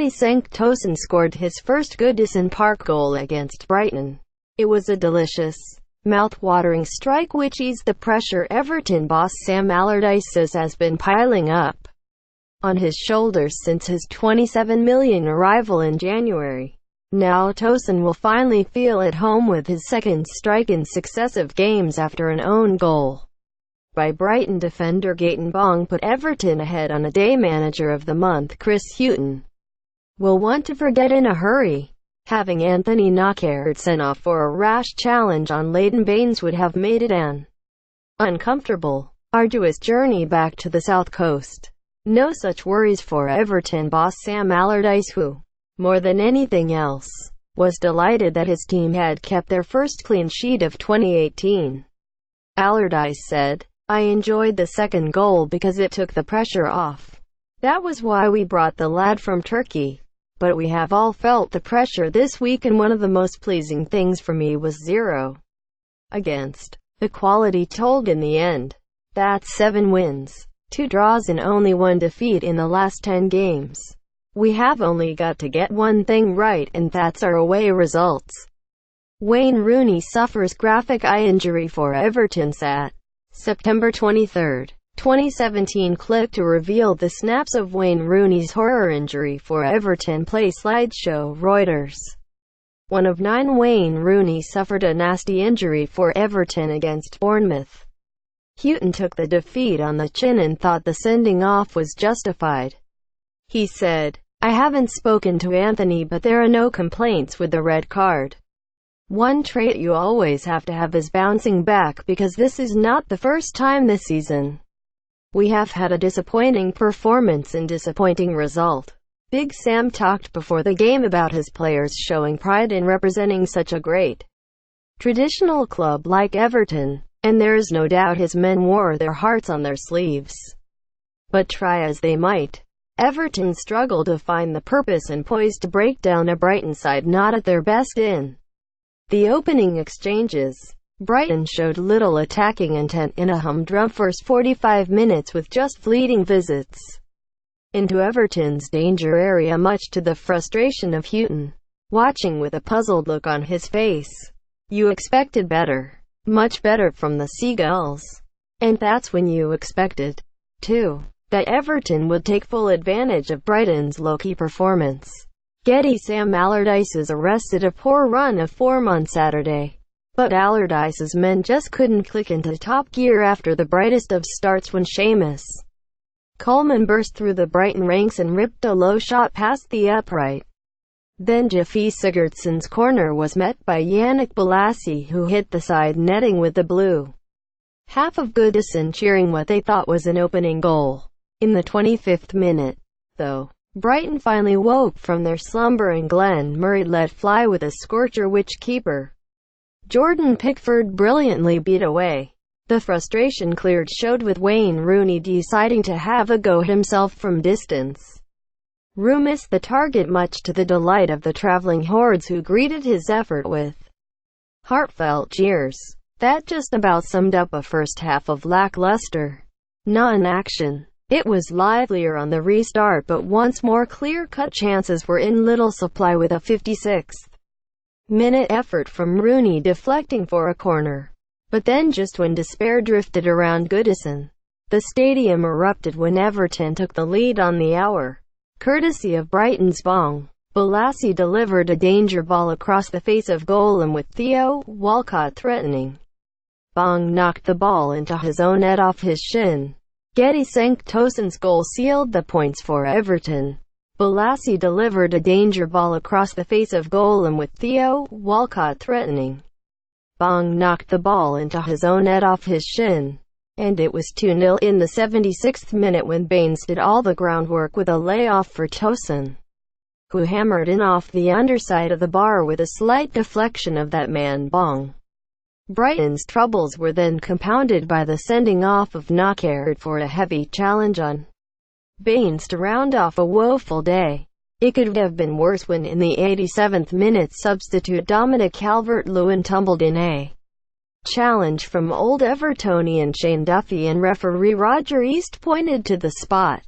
Goodison Tosun scored his first Goodison Park goal against Brighton. It was a delicious, mouth-watering strike which eased the pressure Everton boss Sam Allardyce says has been piling up on his shoulders since his £27 million arrival in January. Now Tosun will finally feel at home with his second strike in successive games after an own goal by Brighton defender Gaëtan Bong put Everton ahead on a day. Manager of the month Chris Hughton will want to forget in a hurry. Having Anthony Knockaert sent off for a rash challenge on Leighton Baines would have made it an uncomfortable, arduous journey back to the south coast. No such worries for Everton boss Sam Allardyce, who, more than anything else, was delighted that his team had kept their first clean sheet of 2018. Allardyce said, "I enjoyed the second goal because it took the pressure off. That was why we brought the lad from Turkey. But we have all felt the pressure this week, and one of the most pleasing things for me was 0 against. The quality told in the end. That's 7 wins, 2 draws and only 1 defeat in the last 10 games. We have only got to get one thing right, and that's our away results." Wayne Rooney suffers graphic eye injury for Everton. September 23, 2017 clip to reveal the snaps of Wayne Rooney's horror injury for Everton play. Slideshow Reuters. One of 9 Wayne Rooney suffered a nasty injury for Everton against Bournemouth. Hughton took the defeat on the chin and thought the sending off was justified. He said, "I haven't spoken to Anthony, but there are no complaints with the red card. One trait you always have to have is bouncing back, because this is not the first time this season we have had a disappointing performance and disappointing result." Big Sam talked before the game about his players showing pride in representing such a great, traditional club like Everton, and there is no doubt his men wore their hearts on their sleeves. But try as they might, Everton struggled to find the purpose and poised to break down a Brighton side not at their best in the opening exchanges. Brighton showed little attacking intent in a humdrum first 45 minutes with just fleeting visits into Everton's danger area, much to the frustration of Hughton, watching with a puzzled look on his face. You expected better, much better from the Seagulls. And that's when you expected, too, that Everton would take full advantage of Brighton's low-key performance. Sam Allardyce's arrested a poor run of form on Saturday. But Allardyce's men just couldn't click into top gear after the brightest of starts when Seamus Coleman burst through the Brighton ranks and ripped a low shot past the upright. Then Gylfi Sigurdsson's corner was met by Yannick Bolasie, who hit the side netting with the blue half of Goodison cheering what they thought was an opening goal. In the 25th minute, though, Brighton finally woke from their slumber and Glenn Murray let fly with a scorcher which keeper Jordan Pickford brilliantly beat away. The frustration cleared showed with Wayne Rooney deciding to have a go himself from distance. Rooney missed the target, much to the delight of the travelling hordes who greeted his effort with heartfelt cheers. That just about summed up a first half of lackluster non-action. It was livelier on the restart, but once more clear-cut chances were in little supply, with a 56th minute effort from Rooney deflecting for a corner. But then, just when despair drifted around Goodison, the stadium erupted when Everton took the lead on the hour, courtesy of Brighton's Bong. Bolasie delivered a danger ball across the face of goal, and with Theo Walcott threatening, Bong knocked the ball into his own net off his shin. Tosun's goal sealed the points for Everton. Bolasie delivered a danger ball across the face of goal, and with Theo Walcott threatening, Bong knocked the ball into his own net off his shin. And it was 2-0 in the 76th minute when Baines did all the groundwork with a layoff for Tosun, who hammered in off the underside of the bar with a slight deflection of that man Bong. Brighton's troubles were then compounded by the sending off of Knockaert for a heavy challenge on Baines to round off a woeful day. It could have been worse when in the 87th minute substitute Dominic Calvert-Lewin tumbled in a challenge from Old Evertonian Shane Duffy and referee Roger East pointed to the spot.